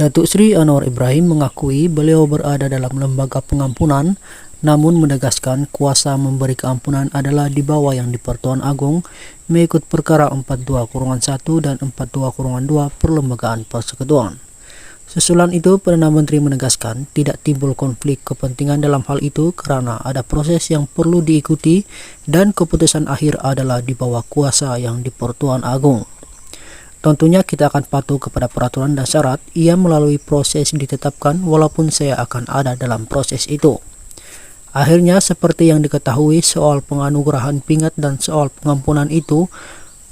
Datuk Seri Anwar Ibrahim mengakui beliau berada dalam lembaga pengampunan, namun menegaskan kuasa memberi keampunan adalah di bawah Yang di-Pertuan Agong mengikut perkara 42-1 dan 42-2 Perlembagaan Persekutuan. Susulan itu, Perdana Menteri menegaskan tidak timbul konflik kepentingan dalam hal itu karena ada proses yang perlu diikuti dan keputusan akhir adalah di bawah kuasa Yang di-Pertuan Agong. Tentunya kita akan patuh kepada peraturan dan syarat yang melalui proses ditetapkan walaupun saya akan ada dalam proses itu. Akhirnya seperti yang diketahui soal penganugerahan pingat dan soal pengampunan itu,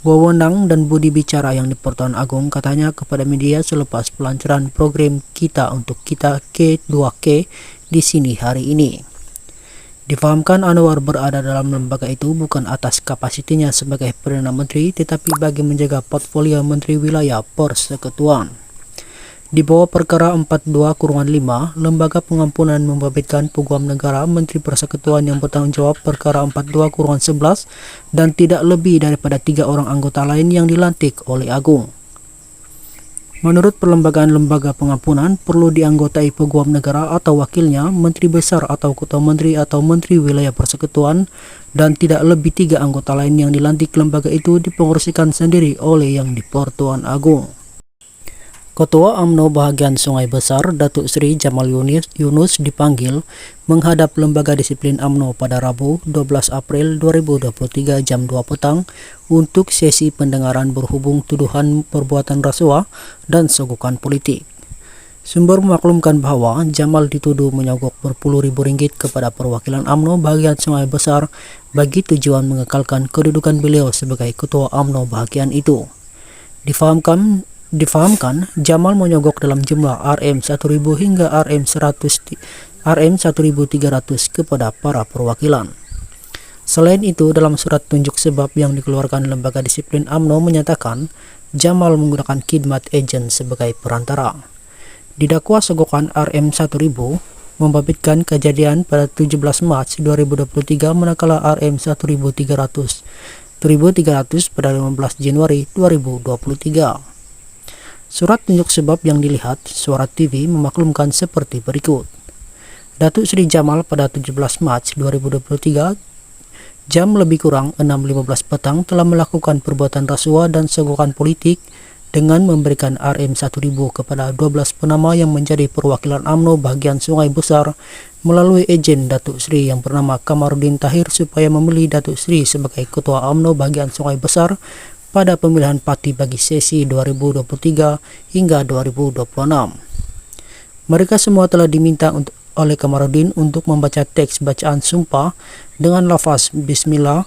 wewenang dan budi bicara Yang di-Pertuan Agong katanya kepada media selepas pelancaran program Kita Untuk Kita K2K di sini hari ini. Difahamkan Anwar berada dalam lembaga itu bukan atas kapasitinya sebagai Perdana Menteri, tetapi bagi menjaga portfolio Menteri Wilayah Persekutuan. Di bawah perkara 42-5, Lembaga Pengampunan membabitkan Peguam Negara Menteri Persekutuan yang bertanggung jawab perkara 42-11 dan tidak lebih daripada 3 orang anggota lain yang dilantik oleh Agung. Menurut Perlembagaan Lembaga Pengampunan, perlu dianggotai Peguam Negara atau wakilnya, Menteri Besar atau Ketua Menteri atau Menteri Wilayah Persekutuan, dan tidak lebih 3 anggota lain yang dilantik lembaga itu dipengursikan sendiri oleh Yang di-Pertuan Agong. Ketua UMNO Bahagian Sungai Besar, Datuk Seri Jamal Yunus dipanggil menghadap Lembaga Disiplin UMNO pada Rabu 12 April 2023 jam 2 petang untuk sesi pendengaran berhubung tuduhan perbuatan rasuah dan sogokan politik. Sumber memaklumkan bahwa Jamal dituduh menyogok berpuluh-ribu ringgit kepada perwakilan UMNO Bahagian Sungai Besar bagi tujuan mengekalkan kedudukan beliau sebagai Ketua UMNO bahagian itu. Difahamkan, Jamal menyogok dalam jumlah Rm1.000 hingga Rm1.300 kepada para perwakilan. Selain itu, dalam surat tunjuk sebab yang dikeluarkan Lembaga Disiplin UMNO menyatakan Jamal menggunakan khidmat ejen sebagai perantara. Didakwa sogokan Rm1.000 membabitkan kejadian pada 17 Mac 2023 manakala Rm1.300 pada 15 Januari 2023. Surat tunjuk sebab yang dilihat Suara TV memaklumkan seperti berikut. Datuk Seri Jamal pada 17 Mac 2023 jam lebih kurang 6.15 petang telah melakukan perbuatan rasuah dan sogokan politik dengan memberikan Rm1.000 kepada 12 penama yang menjadi perwakilan UMNO Bahagian Sungai Besar melalui ejen Datuk Seri yang bernama Kamarudin Tahir supaya memilih Datuk Seri sebagai Ketua UMNO Bahagian Sungai Besar pada pemilihan parti bagi sesi 2023 hingga 2026. Mereka semua telah diminta oleh Kamarudin untuk membaca teks bacaan sumpah dengan lafaz Bismillah.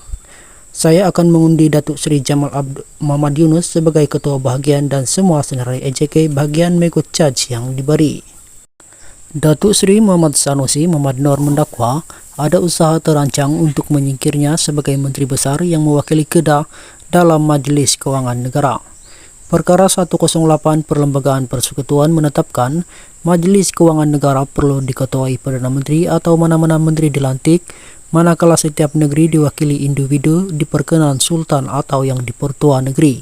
Saya akan mengundi Datuk Seri Jamal Muhammad Yunus sebagai Ketua Bahagian dan semua senarai EJK bahagian mengikut charge yang diberi. Datuk Seri Muhammad Sanusi Muhammad Nur mendakwa ada usaha terancang untuk menyingkirnya sebagai Menteri Besar yang mewakili Kedah dalam Majlis Kewangan Negara. Perkara 108 Perlembagaan Persekutuan menetapkan Majlis Kewangan Negara perlu diketuai Perdana Menteri atau mana-mana menteri dilantik, manakala setiap negeri diwakili individu diperkenan Sultan atau Yang di-Pertuan Negeri.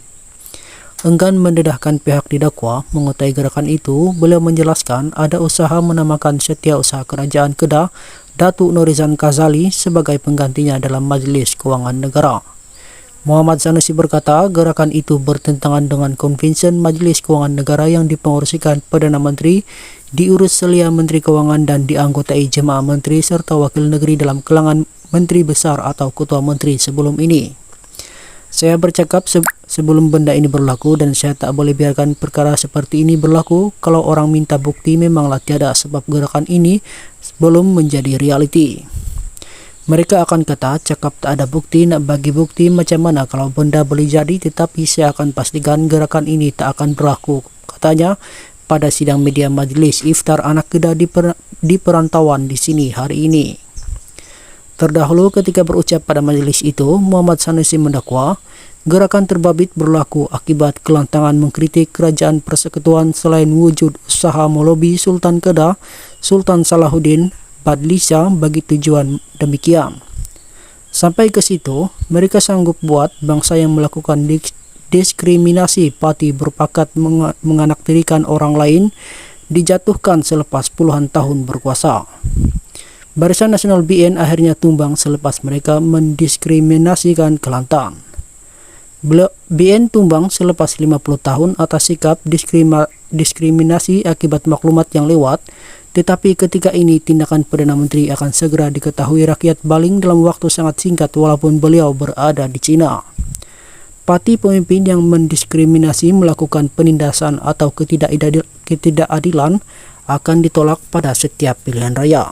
Enggan mendedahkan pihak didakwa mengetahui gerakan itu, beliau menjelaskan ada usaha menamakan Setiausaha Kerajaan Kedah Datuk Norizan Kazali sebagai penggantinya dalam Majlis Kewangan Negara. Muhammad Sanusi berkata gerakan itu bertentangan dengan konvensi Majlis Kewangan Negara yang dipengursikan Perdana Menteri, diurus selia Menteri Kewangan dan dianggotai jemaah menteri serta wakil negeri dalam kalangan Menteri Besar atau Ketua Menteri sebelum ini. Saya bercakap sebelum benda ini berlaku dan saya tak boleh biarkan perkara seperti ini berlaku. Kalau orang minta bukti memanglah tiada sebab gerakan ini belum menjadi realiti. Mereka akan kata cakap tak ada bukti, nak bagi bukti macam mana kalau benda boleh jadi, tetapi saya akan pastikan gerakan ini tak akan berlaku, katanya pada sidang media Majlis Iftar Anak Kedah di perantauan di sini hari ini. Terdahulu ketika berucap pada majlis itu, Muhammad Sanusi mendakwa gerakan terbabit berlaku akibat kelantangan mengkritik kerajaan persekutuan selain wujud usaha melobi Sultan Kedah, Sultan Salahuddin Badlisa bagi tujuan demikian. Sampai ke situ, mereka sanggup buat bangsa yang melakukan diskriminasi parti berpakat menganaktirikan orang lain dijatuhkan selepas puluhan tahun berkuasa. Barisan Nasional BN akhirnya tumbang selepas mereka mendiskriminasikan Kelantan. BN tumbang selepas 50 tahun atas sikap diskriminasi akibat maklumat yang lewat, tetapi ketika ini tindakan Perdana Menteri akan segera diketahui rakyat Baling dalam waktu sangat singkat walaupun beliau berada di Cina. Parti pemimpin yang mendiskriminasi melakukan penindasan atau ketidakadilan akan ditolak pada setiap pilihan raya.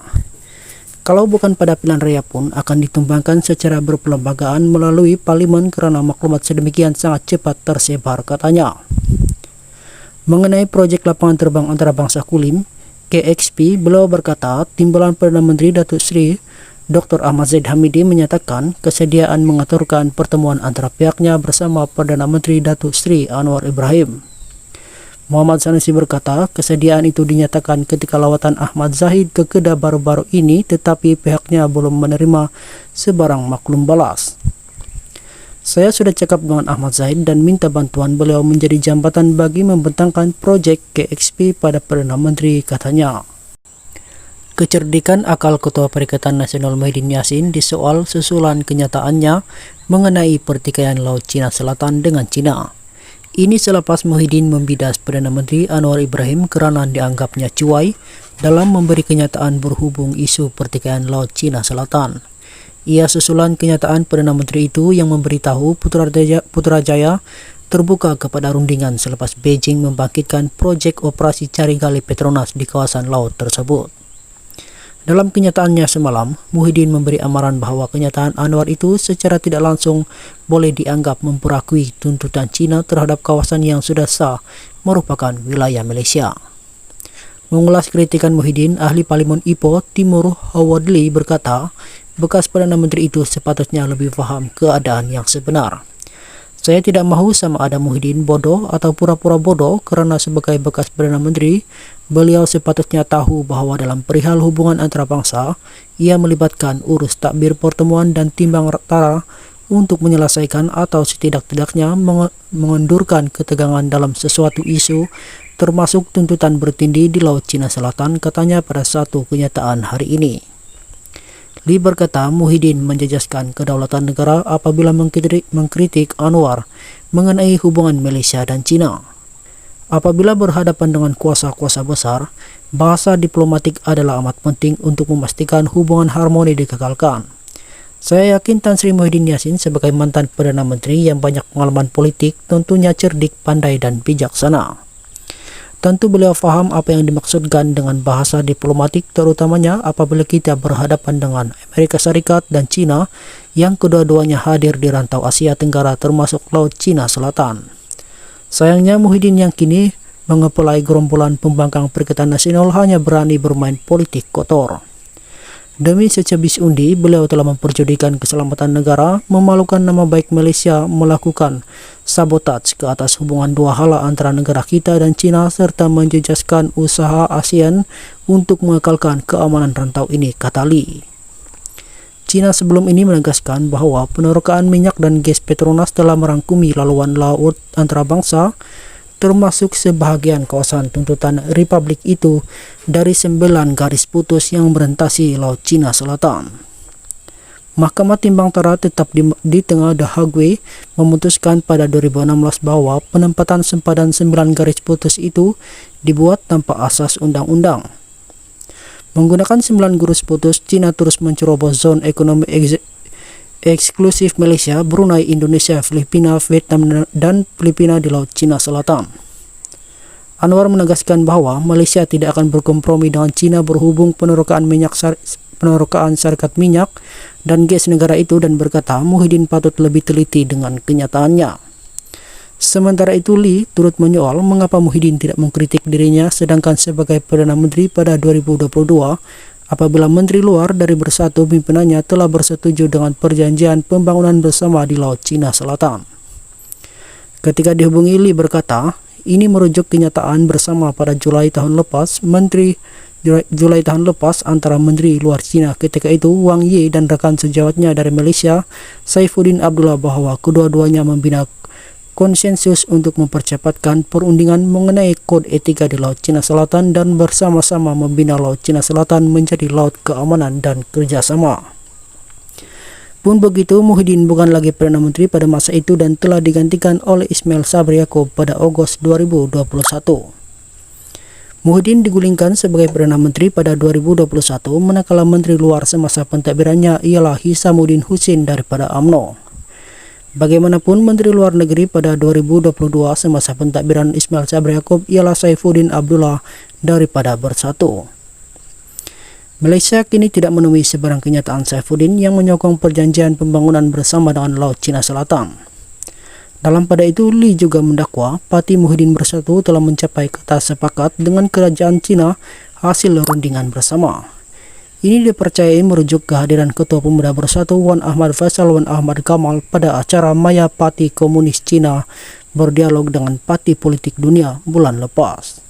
Kalau bukan pada pilihan raya pun akan ditumbangkan secara berpelembagaan melalui parlimen karena maklumat sedemikian sangat cepat tersebar, katanya. Mengenai proyek lapangan terbang antarabangsa Kulim, KXP, beliau berkata timbalan Perdana Menteri Datuk Seri Dr. Ahmad Zahid Hamidi menyatakan kesediaan mengaturkan pertemuan antara pihaknya bersama Perdana Menteri Datuk Seri Anwar Ibrahim. Muhammad Sanusi berkata kesediaan itu dinyatakan ketika lawatan Ahmad Zahid ke Kedah baru-baru ini, tetapi pihaknya belum menerima sebarang maklum balas. Saya sudah cakap dengan Ahmad Zahid dan minta bantuan beliau menjadi jambatan bagi membentangkan proyek KXP pada Perdana Menteri, katanya. Kecerdikan akal Ketua Perikatan Nasional Muhyiddin Yassin disoal susulan kenyataannya mengenai pertikaian Laut Cina Selatan dengan Cina. Ini selepas Muhyiddin membidas Perdana Menteri Anwar Ibrahim kerana dianggapnya cuai dalam memberi kenyataan berhubung isu pertikaian Laut Cina Selatan. Ia susulan kenyataan Perdana Menteri itu yang memberitahu Putrajaya terbuka kepada rundingan selepas Beijing membangkitkan projek operasi cari gali Petronas di kawasan laut tersebut. Dalam kenyataannya semalam, Muhyiddin memberi amaran bahawa kenyataan Anwar itu secara tidak langsung boleh dianggap memperakui tuntutan Cina terhadap kawasan yang sudah sah merupakan wilayah Malaysia. Mengulas kritikan Muhyiddin, ahli Parlimen Ipoh Timur Howard Lee berkata, bekas Perdana Menteri itu sepatutnya lebih faham keadaan yang sebenar. Saya tidak mahu sama ada Muhyiddin bodoh atau pura-pura bodoh kerana sebagai bekas Perdana Menteri, beliau sepatutnya tahu bahawa dalam perihal hubungan antarabangsa, ia melibatkan urus takbir pertemuan dan timbang tara untuk menyelesaikan atau setidak-tidaknya mengendurkan ketegangan dalam sesuatu isu, termasuk tuntutan bertindih di Laut Cina Selatan, katanya pada satu kenyataan hari ini. Lee berkata Muhyiddin menjejaskan kedaulatan negara apabila mengkritik Anwar mengenai hubungan Malaysia dan China. Apabila berhadapan dengan kuasa-kuasa besar, bahasa diplomatik adalah amat penting untuk memastikan hubungan harmoni dikekalkan. Saya yakin Tan Sri Muhyiddin Yassin sebagai mantan Perdana Menteri yang banyak pengalaman politik tentunya cerdik, pandai dan bijaksana. Tentu beliau faham apa yang dimaksudkan dengan bahasa diplomatik, terutamanya apabila kita berhadapan dengan Amerika Serikat dan China yang kedua-duanya hadir di rantau Asia Tenggara termasuk Laut Cina Selatan. Sayangnya Muhyiddin yang kini mengepulai gerombolan pembangkang Perikatan Nasional hanya berani bermain politik kotor. Demi secebis undi, beliau telah memperjudikan keselamatan negara, memalukan nama baik Malaysia, melakukan sabotaj ke atas hubungan dua hala antara negara kita dan China serta menjejaskan usaha ASEAN untuk mengekalkan keamanan rantau ini, kata Lee. China sebelum ini menegaskan bahawa penerokaan minyak dan gas Petronas telah merangkumi laluan laut antarabangsa termasuk sebahagian kawasan tuntutan Republik itu dari 9 garis putus yang merentasi Laut Cina Selatan. Mahkamah Timbang Tara tetap di tengah The Hague memutuskan pada 2016 bahawa penempatan sempadan 9 garis putus itu dibuat tanpa asas undang-undang. Menggunakan 9 garis putus, China terus mencerobos zon ekonomi eksklusif Malaysia, Brunei, Indonesia, Filipina, Vietnam dan Filipina di Laut Cina Selatan. Anwar menegaskan bahawa Malaysia tidak akan berkompromi dengan China berhubung penerokaan syarikat minyak dan gas negara itu dan berkata Muhyiddin patut lebih teliti dengan kenyataannya. Sementara itu Lee turut menyoal mengapa Muhyiddin tidak mengkritik dirinya sedangkan sebagai Perdana Menteri pada 2022 apabila Menteri Luar dari bersatu pimpinannya telah bersetuju dengan perjanjian pembangunan bersama di Laut Cina Selatan. Ketika dihubungi, Lee berkata, ini merujuk kenyataan bersama pada Julai tahun lepas antara Menteri Luar Cina ketika itu Wang Yi dan rekan sejawatnya dari Malaysia, Saifuddin Abdullah, bahawa kedua-duanya membina konsensus untuk mempercepatkan perundingan mengenai kode etika di Laut Cina Selatan dan bersama-sama membina Laut Cina Selatan menjadi laut keamanan dan kerjasama. Pun begitu, Muhyiddin bukan lagi Perdana Menteri pada masa itu dan telah digantikan oleh Ismail Sabri Yaakob pada Agustus 2021. Muhyiddin digulingkan sebagai Perdana Menteri pada 2021 manakala Menteri Luar semasa pentadbirannya ialah Hisamuddin Hussein daripada UMNO. Bagaimanapun, Menteri Luar Negeri pada 2022 semasa pentadbiran Ismail Sabri Yaakob ialah Saifuddin Abdullah daripada Bersatu. Malaysia kini tidak menemui sebarang kenyataan Saifuddin yang menyokong perjanjian pembangunan bersama dengan Laut Cina Selatan. Dalam pada itu, Lee juga mendakwa Parti Muhyiddin Bersatu telah mencapai kata sepakat dengan kerajaan Cina hasil rundingan bersama. Ini dipercayai merujuk kehadiran Ketua Pemuda Bersatu Wan Ahmad Faisal Wan Ahmad Kamal pada acara Maya Parti Komunis Cina berdialog dengan parti politik dunia bulan lepas.